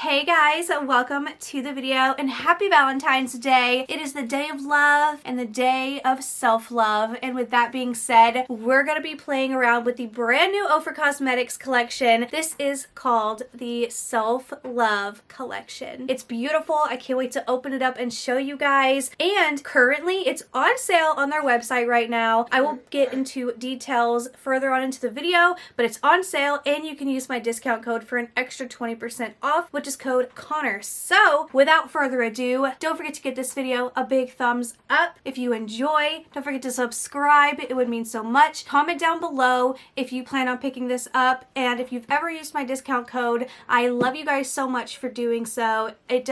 Hey guys, welcome to the video and happy Valentine's Day. It is the day of love and the day of self-love, and with that being said, we're going to be playing around with the brand new Ofra Cosmetics collection. This is called the Self-Love collection. It's beautiful. I can't wait to open it up and show you guys, and currently it's on sale on their website right now. I will get into details further on into the video, but it's on sale and you can use my discount code for an extra 20% off, which is code Connor. So without further ado, don't forget to give this video a big thumbs up if you enjoy. Don't forget to subscribe. It would mean so much. Comment down below if you plan on picking this up, and if you've ever used my discount code. I love you guys so much for doing so. It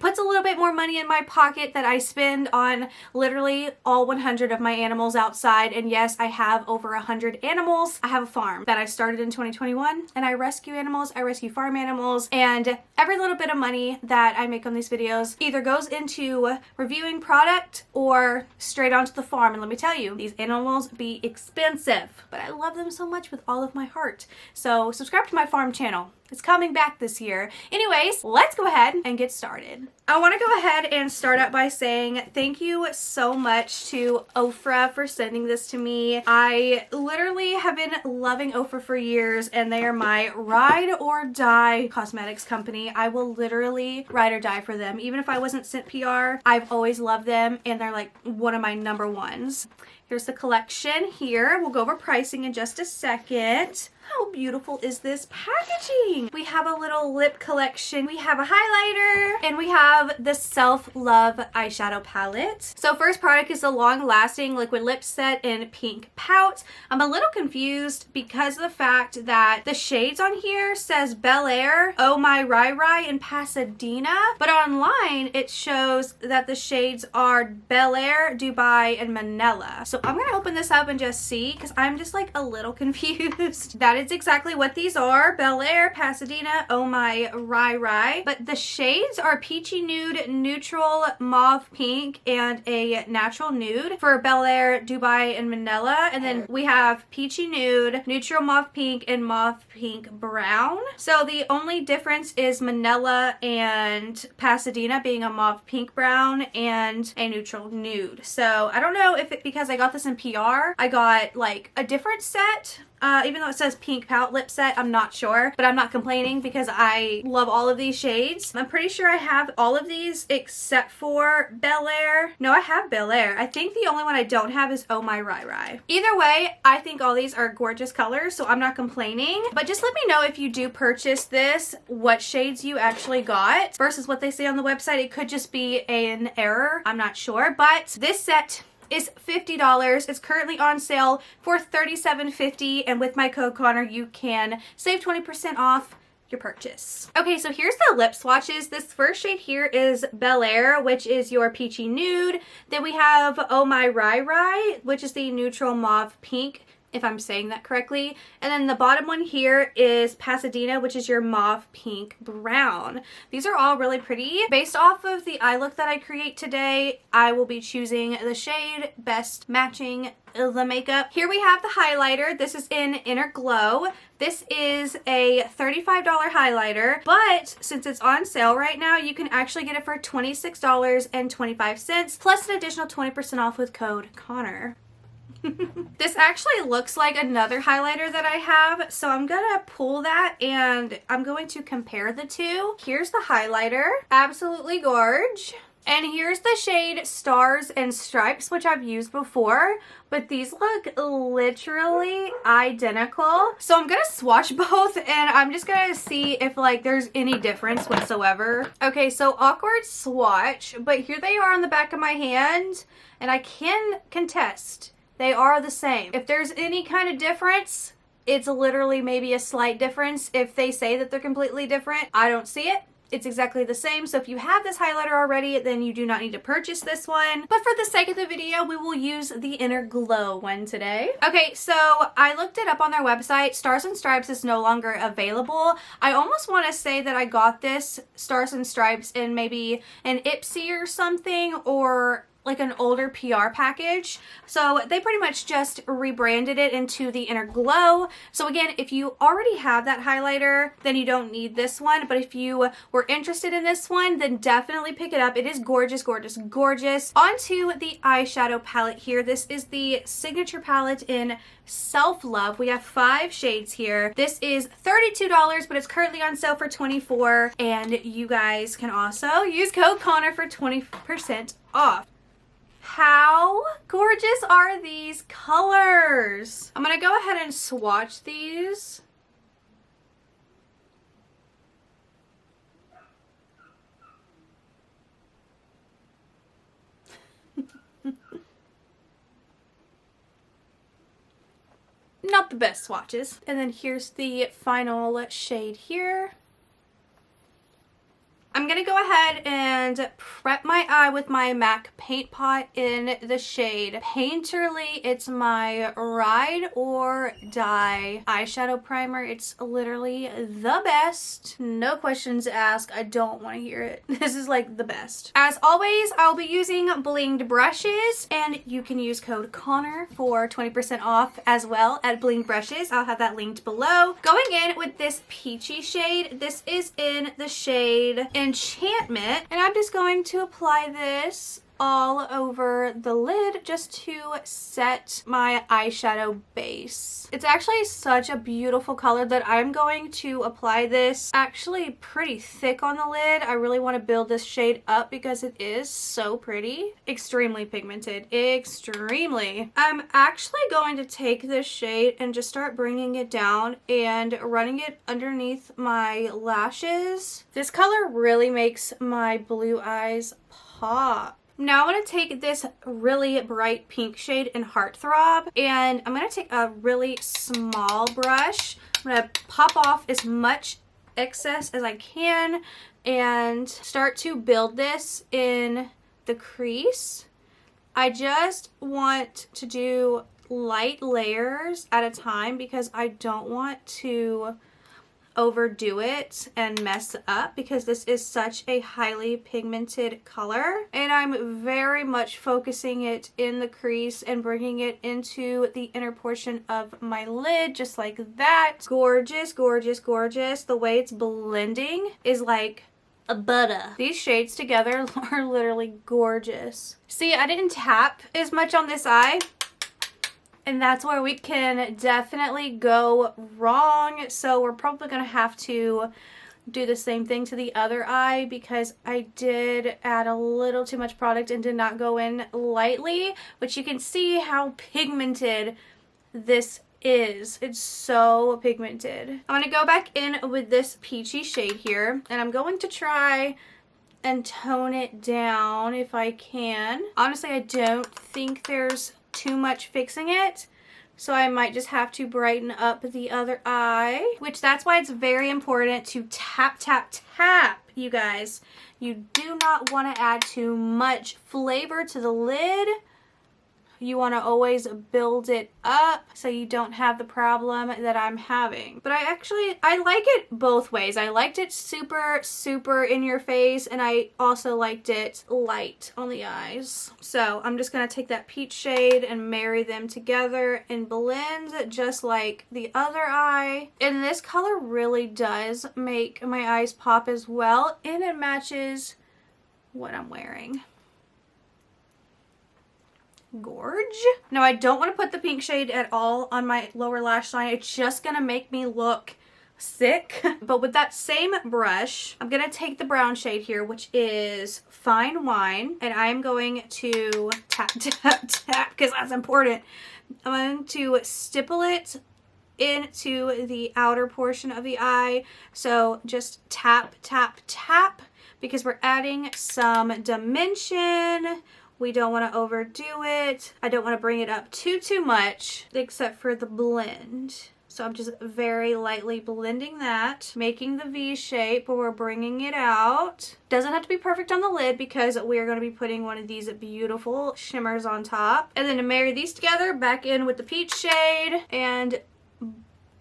puts a little bit more money in my pocket that I spend on literally all 100 of my animals outside. And yes, I have over 100 animals. I have a farm that I started in 2021 and I rescue animals. I rescue farm animals, and every little bit of money that I make on these videos either goes into reviewing product or straight onto the farm. And let me tell you, these animals be expensive, but I love them so much with all of my heart. So subscribe to my farm channel. It's coming back this year. Anyways, let's go ahead and get started. I want to go ahead and start out by saying thank you so much to Ofra for sending this to me. I literally have been loving Ofra for years, and they are my ride or die cosmetics company. I will literally ride or die for them. Even if I wasn't sent PR, I've always loved them, and they're like one of my number ones. Here's the collection here. We'll go over pricing in just a second. How beautiful is this packaging? We have a little lip collection. We have a highlighter, and we have the Self-Love eyeshadow palette. So first product is the long-lasting liquid lip set in Pink Pout. I'm a little confused because of the fact that the shades on here says Bel Air, Oh My Rai Rai, and Pasadena, but online it shows that the shades are Bel Air, Dubai, and Manila. So I'm gonna open this up and just see, because I'm just like a little confused. That is exactly what these are: Bel Air, Pasadena, Oh My Rai Rai. But the shades are peachy nude, neutral mauve pink, and a natural nude for Bel Air, Dubai, and Manila. And then we have peachy nude, neutral mauve pink, and mauve pink brown. So the only difference is Manila and Pasadena being a mauve pink brown and a neutral nude. So I don't know if it, because I got this in PR, I got like a different set. Even though it says Pink Pout lip set, I'm not sure, but I'm not complaining because I love all of these shades. I'm pretty sure I have all of these except for Bel Air. No, I have Bel Air. I think the only one I don't have is Oh My Rai Rai. Either way, I think all these are gorgeous colors, so I'm not complaining. But just let me know if you do purchase this, what shades you actually got versus what they say on the website. It could just be an error. I'm not sure, but this set is $50. It's currently on sale for $37.50, and with my code Connor you can save 20% off your purchase. Okay, so here's the lip swatches. This first shade here is Bel Air, which is your peachy nude. Then we have Oh My Rai Rai, which is the neutral mauve pink, if I'm saying that correctly. And then the bottom one here is Pasadena, which is your mauve pink brown. These are all really pretty. Based off of the eye look that I create today, I will be choosing the shade best matching the makeup. Here we have the highlighter. This is in Inner Glow. This is a $35 highlighter, but since it's on sale right now, you can actually get it for $26.25 plus an additional 20% off with code Connor. This actually looks like another highlighter that I have, so I'm gonna pull that and I'm going to compare the two. Here's the highlighter, absolutely gorge. And here's the shade Stars and Stripes, which I've used before, but these look literally identical. So I'm gonna swatch both and I'm just gonna see if like there's any difference whatsoever. Okay, so awkward swatch, but here they are on the back of my hand, and I can contest. They are the same. If there's any kind of difference, it's literally maybe a slight difference. If they say that they're completely different, I don't see it. It's exactly the same. So if you have this highlighter already, then you do not need to purchase this one. But for the sake of the video, we will use the Inner Glow one today. Okay, so I looked it up on their website. Stars and Stripes is no longer available. I almost want to say that I got this Stars and Stripes in maybe an IPSY or something, or like an older PR package. So they pretty much just rebranded it into the Inner Glow. So again, if you already have that highlighter, then you don't need this one. But if you were interested in this one, then definitely pick it up. It is gorgeous, gorgeous, gorgeous. Onto the eyeshadow palette here. This is the signature palette in Self Love. We have 5 shades here. This is $32, but it's currently on sale for $24. And you guys can also use code Connor for 20% off. How gorgeous are these colors? I'm gonna go ahead and swatch these. Not the best swatches. And then here's the final shade here. I'm gonna go ahead and prep my eye with my MAC Paint Pot in the shade Painterly. It's my Ride or Die eyeshadow primer. It's literally the best. No questions asked. I don't want to hear it. This is like the best. As always, I'll be using blinged brushes, and you can use code Connor for 20% off as well at Blinged Brushes. I'll have that linked below. Going in with this peachy shade. This is in the shade Enchantment, and I'm just going to apply this all over the lid just to set my eyeshadow base. It's actually such a beautiful color that I'm going to apply this actually pretty thick on the lid. I really want to build this shade up because it is so pretty. Extremely pigmented. Extremely. I'm actually going to take this shade and just start bringing it down and running it underneath my lashes. This color really makes my blue eyes pop. Now I'm going to take this really bright pink shade in Heartthrob, and I'm going to take a really small brush. I'm going to pop off as much excess as I can and start to build this in the crease. I just want to do light layers at a time because I don't want to overdo it and mess up, because this is such a highly pigmented color, and I'm very much focusing it in the crease and bringing it into the inner portion of my lid just like that. Gorgeous, gorgeous, gorgeous. The way it's blending is like a butter. These shades together are literally gorgeous. See, I didn't tap as much on this eye, and that's where we can definitely go wrong. So we're probably going to have to do the same thing to the other eye, because I did add a little too much product and did not go in lightly, which you can see how pigmented this is. It's so pigmented. I'm going to go back in with this peachy shade here, and I'm going to try and tone it down if I can. Honestly, I don't think there's too much fixing it, so I might just have to brighten up the other eye, which that's why it's very important to tap, tap, tap, you guys. You do not want to add too much flavor to the lid. You want to always build it up so you don't have the problem that I'm having. But I like it both ways. I liked it super, super in your face, and I also liked it light on the eyes. So I'm just going to take that peach shade and marry them together and blend just like the other eye. And this color really does make my eyes pop as well, and it matches what I'm wearing. Gorge. Now, I don't want to put the pink shade at all on my lower lash line. It's just gonna make me look sick. But with that same brush, I'm gonna take the brown shade here, which is Fine Wine, and I'm going to tap, tap, tap, because that's important. I'm going to stipple it into the outer portion of the eye. So just tap, tap, tap, because we're adding some dimension. We don't want to overdo it. I don't want to bring it up too much, except for the blend. So I'm just very lightly blending that, making the V shape where we're bringing it out. Doesn't have to be perfect on the lid, because we are going to be putting one of these beautiful shimmers on top. And then to marry these together, back in with the peach shade and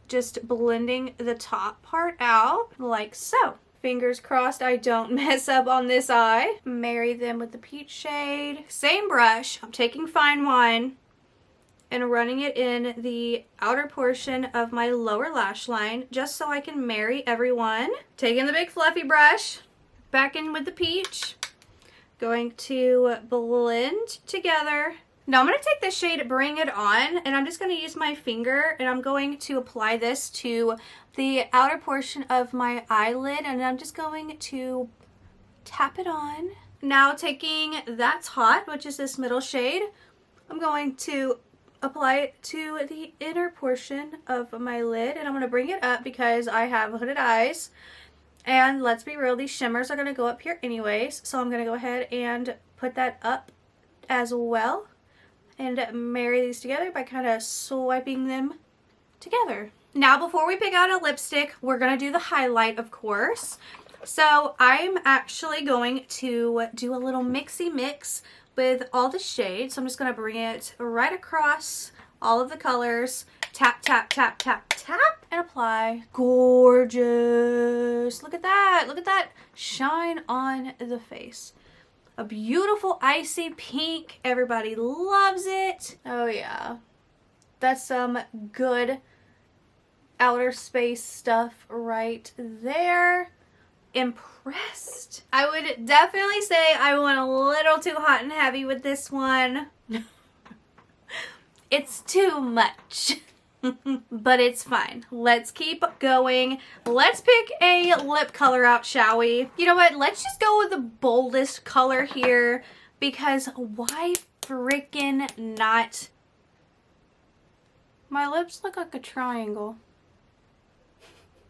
just blending the top part out like so. Fingers crossed I don't mess up on this eye. Marry them with the peach shade. Same brush. I'm taking fine wine and running it in the outer portion of my lower lash line just so I can marry everyone. Taking the big fluffy brush, back in with the peach. Going to blend together. Now I'm going to take this shade Bring It On, and I'm just going to use my finger, and I'm going to apply this to the outer portion of my eyelid, and I'm just going to tap it on. Now taking That's Hot, which is this middle shade, I'm going to apply it to the inner portion of my lid, and I'm going to bring it up because I have hooded eyes. And let's be real, these shimmers are going to go up here anyways, so I'm going to go ahead and put that up as well and marry these together by kind of swiping them together. Now before we pick out a lipstick, we're going to do the highlight, of course. So I'm actually going to do a little mixy mix with all the shades. So I'm just going to bring it right across all of the colors. Tap, tap, tap, tap, tap, and apply. Gorgeous. Look at that. Look at that shine on the face. A beautiful icy pink. Everybody loves it. Oh yeah. That's some good outer space stuff right there. Impressed. I would definitely say I went a little too hot and heavy with this one. It's too much. But it's fine. Let's keep going. Let's pick a lip color out, shall we? You know what? Let's just go with the boldest color here, because why freaking not? My lips look like a triangle.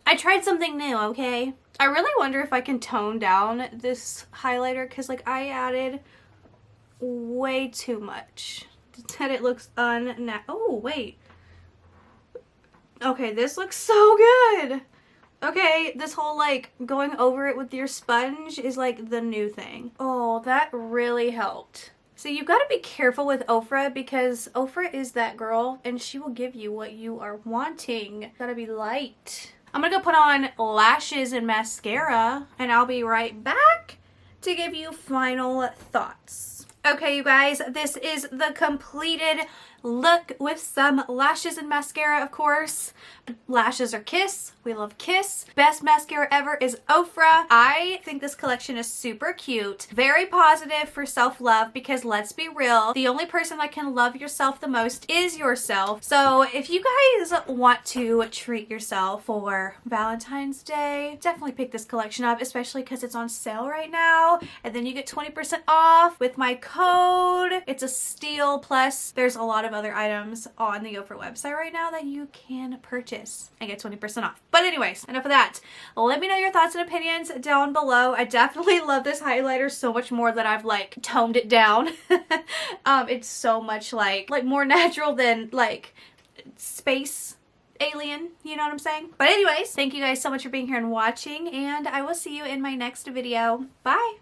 I tried something new, okay? I really wonder if I can tone down this highlighter, because like I added way too much that it looks oh wait. Okay, this looks so good. Okay, this whole like going over it with your sponge is like the new thing. Oh, that really helped. So you've got to be careful with Ofra, because Ofra is that girl and she will give you what you are wanting. Gotta be light. I'm gonna go put on lashes and mascara, and I'll be right back to give you final thoughts. Okay, you guys, this is the completed look with some lashes and mascara, of course. Lashes are Kiss. We love Kiss. Best mascara ever is Ofra. I think this collection is super cute. Very positive for self-love, because let's be real, the only person that can love yourself the most is yourself. So if you guys want to treat yourself for Valentine's Day, definitely pick this collection up, especially because it's on sale right now. And then you get 20% off with my code. It's a steal. Plus, there's a lot of other items on the Ofra website right now that you can purchase and get 20% off. But anyways, enough of that. Let me know your thoughts and opinions down below. I definitely love this highlighter so much more that I've like toned it down. It's so much like more natural than like space alien, you know what I'm saying? But anyways, thank you guys so much for being here and watching, and I will see you in my next video. Bye!